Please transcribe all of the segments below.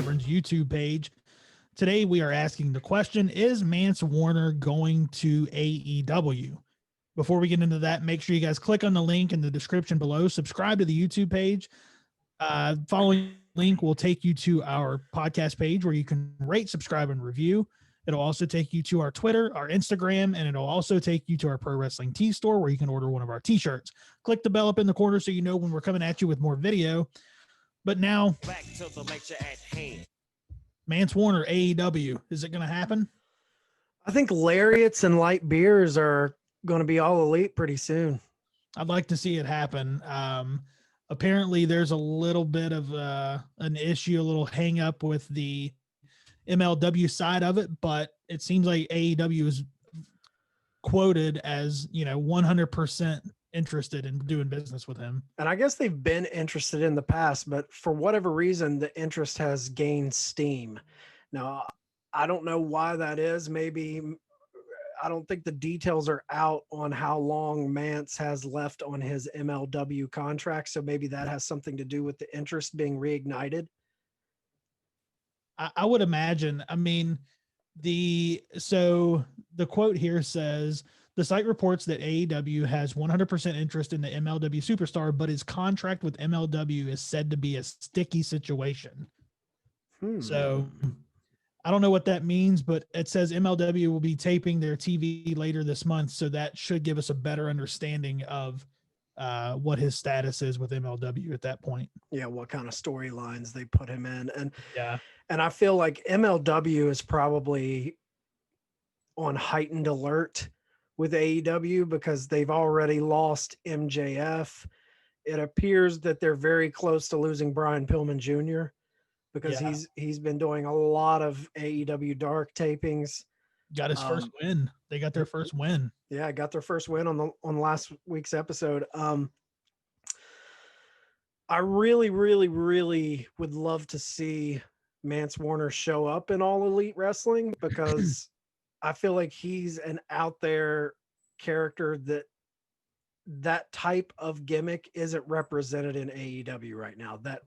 Tavern's YouTube page. Today we are asking the question, is Mance Warner going to AEW? Before we get into that, make sure you guys click on the link in the description below, subscribe to the YouTube page. Following link will take you to our podcast page where you can rate, subscribe, and review. It'll also take you to our Twitter, our Instagram, and it'll also take you to our Pro Wrestling Tee store where you can order one of our t-shirts. Click the bell up in the corner so you know when we're coming at you with more video. But now, back to the lecture at hand. Mance Warner, AEW. Is it going to happen? I think lariats and light beers are going to be all elite pretty soon. I'd like to see it happen. Apparently, there's a little bit of an issue, a little hang up with the MLW side of it, but it seems like AEW is quoted as, 100% interested in doing business with him. And I guess they've been interested in the past, but for whatever reason, the interest has gained steam. Now, I don't know why that is. Maybe I don't think the details are out on how long Mance has left on his MLW contract. So maybe that has something to do with the interest being reignited. I would imagine. I mean, the quote here says, the site reports that AEW has 100% interest in the MLW superstar, but his contract with MLW is said to be a sticky situation. So I don't know what that means, but it says MLW will be taping their TV later this month. So that should give us a better understanding of what his status is with MLW at that point. Yeah, what kind of storylines they put him in. And I feel like MLW is probably on heightened alert with AEW because they've already lost MJF. It appears that they're very close to losing Brian Pillman Jr. because he's been doing a lot of AEW Dark tapings. Got his first win. They got their first win. Yeah, got their first win on last week's episode. I really, really, really would love to see Mance Warner show up in All Elite Wrestling because I feel like he's an out there character that type of gimmick isn't represented in AEW right now. That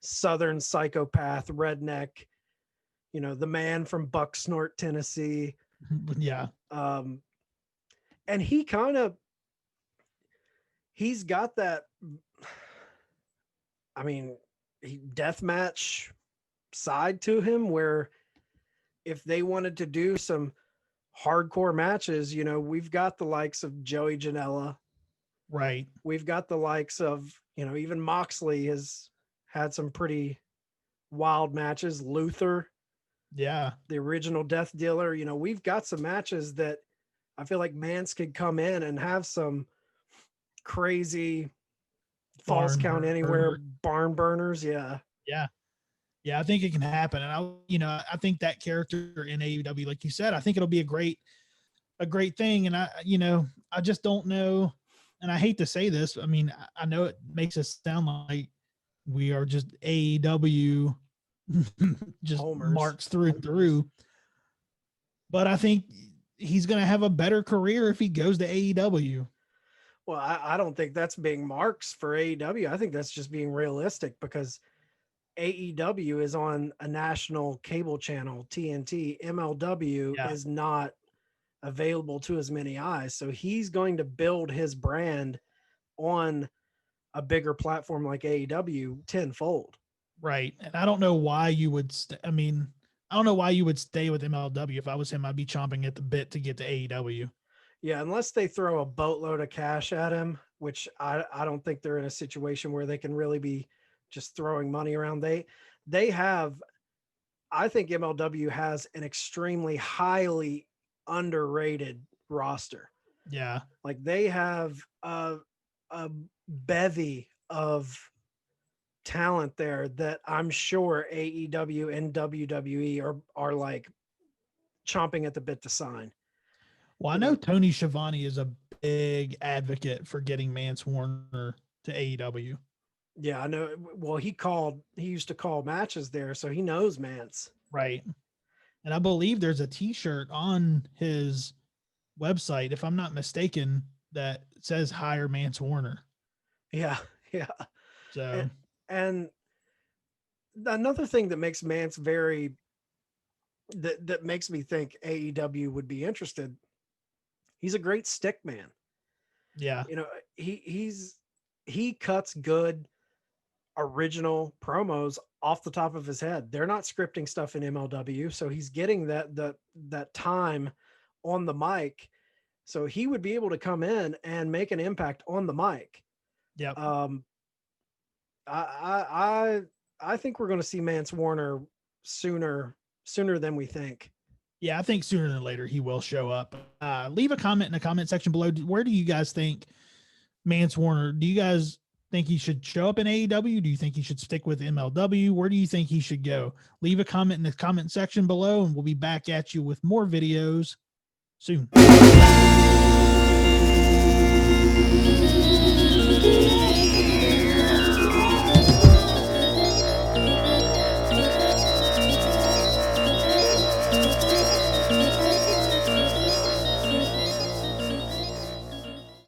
Southern psychopath, redneck, the man from Bucksnort, Tennessee. Yeah. And he's got that, deathmatch side to him where if they wanted to do some hardcore matches, we've got the likes of Joey Janela. Right. We've got the likes of, even Moxley has had some pretty wild matches. Luther. Yeah. The original Death Dealer. We've got some matches that I feel like Mance could come in and have some crazy false count anywhere barn burners. Yeah. Yeah. Yeah, I think it can happen. And I think that character in AEW, like you said, I think it'll be a great thing. And I just don't know. And I hate to say this. I mean, I know it makes us sound like we are just AEW just homers. Marks through and through. But I think he's going to have a better career if he goes to AEW. Well, I don't think that's being marks for AEW. I think that's just being realistic because AEW is on a national cable channel, TNT. MLW is not available to as many eyes. So he's going to build his brand on a bigger platform like AEW tenfold. Right. And I don't know why you would, I don't know why you would stay with MLW. If I was him, I'd be chomping at the bit to get to AEW. Yeah. Unless they throw a boatload of cash at him, which I don't think they're in a situation where they can really be just throwing money around. They have, I think MLW has an extremely highly underrated roster. Yeah. Like they have a bevy of talent there that I'm sure AEW and WWE are like chomping at the bit to sign. Well, I know Tony Schiavone is a big advocate for getting Mance Warner to AEW. Yeah, I know. Well, he used to call matches there, so he knows Mance. Right. And I believe there's a t-shirt on his website, if I'm not mistaken, that says hire Mance Warner. Yeah. So, and another thing that makes Mance that makes me think AEW would be interested. He's a great stick man. Yeah. You know, he cuts good original promos off the top of his head. They're not scripting stuff in MLW, so he's getting that time on the mic. So he would be able to come in and make an impact on the mic. Yep. I think we're going to see Mance Warner sooner than we think. Yeah, I think sooner than later he will show up. Leave a comment in the comment section below. Where do you guys think Mance Warner? Do you guys think he should show up in AEW? Do you think he should stick with MLW? Where do you think he should go? Leave a comment in the comment section below, and we'll be back at you with more videos soon.